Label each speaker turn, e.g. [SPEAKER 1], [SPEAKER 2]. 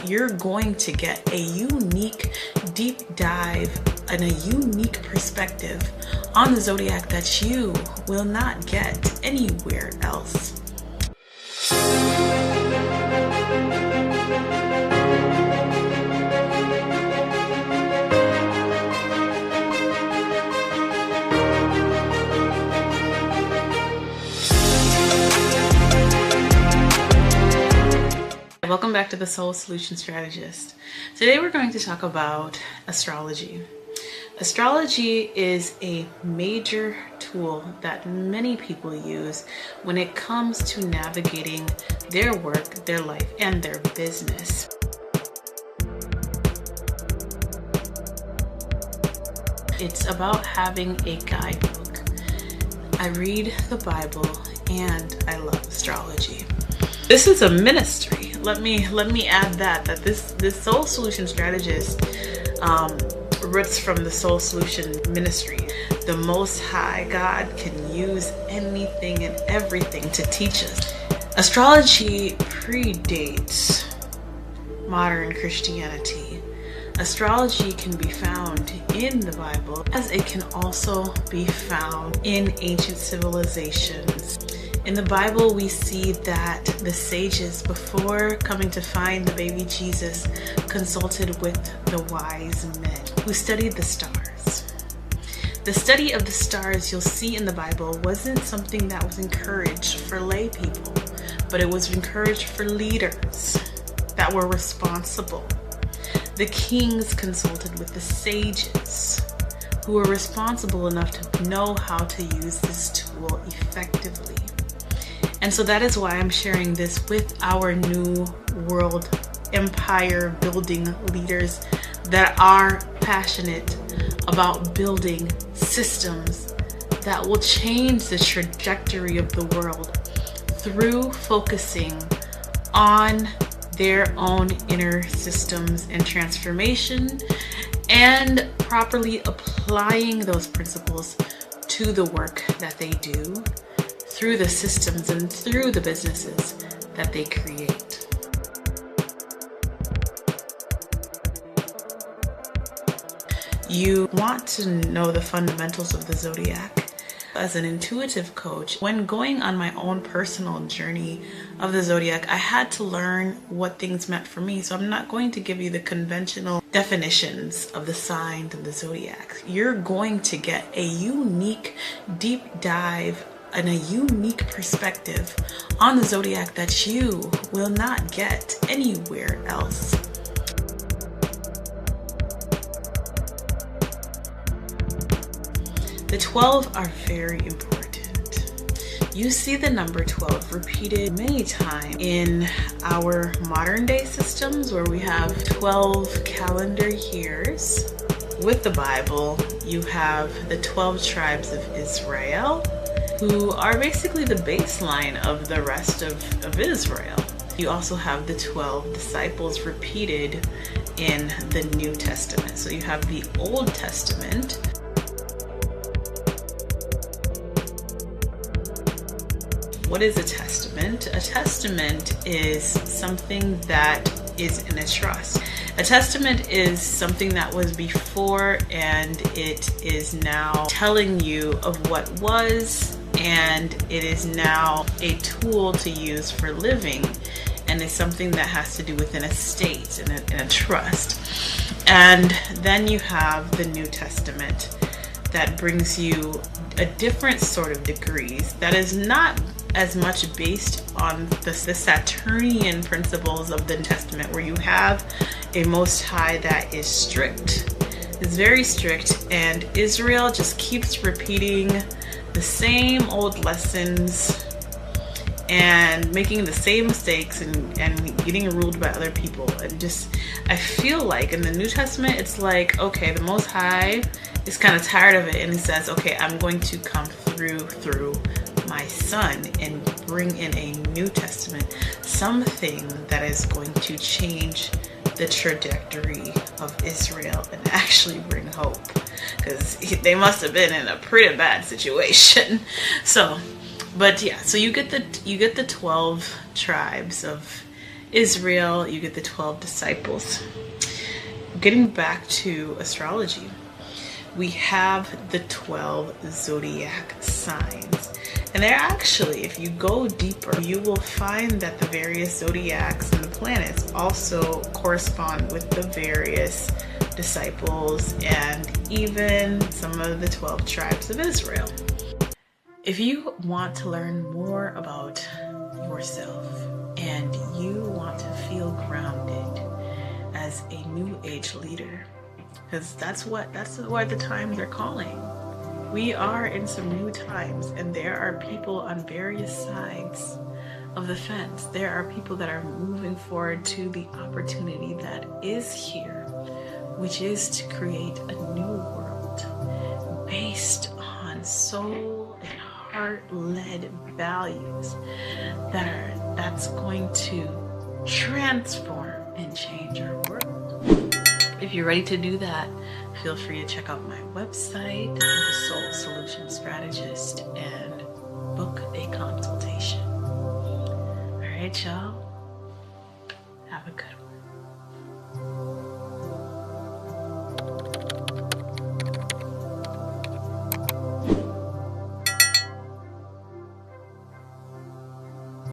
[SPEAKER 1] you're going to get a unique deep dive and a unique perspective on the zodiac that you will not get anywhere else. Welcome back to the Soul Solution Strategist. Today we're going to talk about astrology. Astrology is a major tool that many people use when it comes to navigating their work, their life, and their business. It's about having a guidebook. I read the Bible and I love astrology. This is a ministry. Let me add that this Soul Solution Strategist roots from the Soul Solution Ministry. The Most High God can use anything and everything to teach us. Astrology predates modern Christianity. Astrology can be found in the Bible, as it can also be found in ancient civilizations. In the Bible, we see that the sages, before coming to find the baby Jesus, consulted with the wise men who studied the stars. The study of the stars you'll see in the Bible wasn't something that was encouraged for lay people, but it was encouraged for leaders that were responsible. The kings consulted with the sages who were responsible enough to know how to use this tool effectively. And so that is why I'm sharing this with our new world empire building leaders that are passionate about building systems that will change the trajectory of the world through focusing on their own inner systems and transformation and properly applying those principles to the work that they do, through the systems and through the businesses that they create. You want to know the fundamentals of the zodiac. As an intuitive coach, when going on my own personal journey of the zodiac, I had to learn what things meant for me. So I'm not going to give you the conventional definitions of the signs of the zodiac. You're going to get a unique deep dive and a unique perspective on the zodiac that you will not get anywhere else. The 12 are very important. You see the number 12 repeated many times in our modern day systems where we have 12 calendar years. With the Bible, you have the 12 tribes of Israel, who are basically the baseline of the rest of Israel. You also have the 12 disciples repeated in the New Testament. So you have the Old Testament. What is a testament? A testament is something that is in a trust. A testament is something that was before and it is now telling you of what was, and it is now a tool to use for living, and it's something that has to do with an estate and a trust. And then you have the New Testament that brings you a different sort of degrees that is not as much based on the Saturnian principles of the New Testament, where you have a Most High that is strict. It's very strict, and Israel just keeps repeating the same old lessons and making the same mistakes and getting ruled by other people. And just, I feel like in the New Testament, it's like, okay, the Most High is kind of tired of it, and he says, okay, I'm going to come through my son and bring in a New Testament, something that is going to change the trajectory of Israel and actually bring hope, because they must have been in a pretty bad situation. So, but yeah, so you get the 12 tribes of Israel, you get the 12 disciples. Getting back to astrology, we have the 12 zodiac signs. And they're actually, if you go deeper, you will find that the various zodiacs and the planets also correspond with the various disciples and even some of the 12 tribes of Israel. If you want to learn more about yourself and you want to feel grounded as a new age leader, because that's what the times are calling. We are in some new times, and there are people on various sides of the fence. There are people that are moving forward to the opportunity that is here, which is to create a new world based on soul and heart-led values that's going to transform and change our world. If you're ready to do that, feel free to check out my website, The Soul Solution Strategist, and book a consultation. All right, y'all. Have a good one.